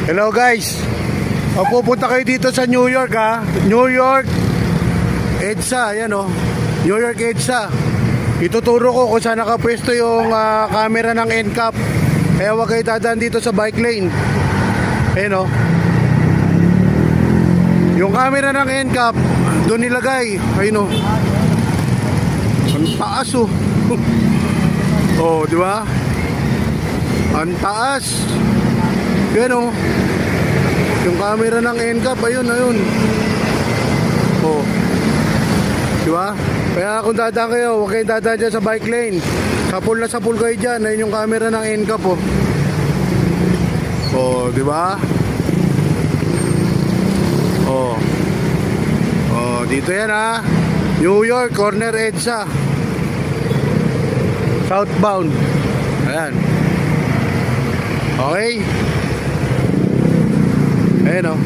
Hello guys. Pupunta kayo dito sa New York ha. New York EDSA, yan oh. New York EDSA. Ituturo ko kung saan nakapwesto yung camera ng NCAP. Kaya huwag kayo dadaan dito sa bike lane. Ayan oh. Yung camera ng NCAP doon nilagay. Ayun oh. Ang taas oh. Oh, di ba? Ang taas. Yan oh. Yung camera ng NCAP, ayun. Oh. Di ba? Kaya kung dadaan kayo, huwag kayong dadaan dyan sa bike lane. Sapul na sapul kayo dyan. Ayun yung camera ng NCAP oh. Oh, di ba? Oh. Oh, dito yan ha. New York, corner EDSA. Southbound. Ayan. Okay. Ayan o.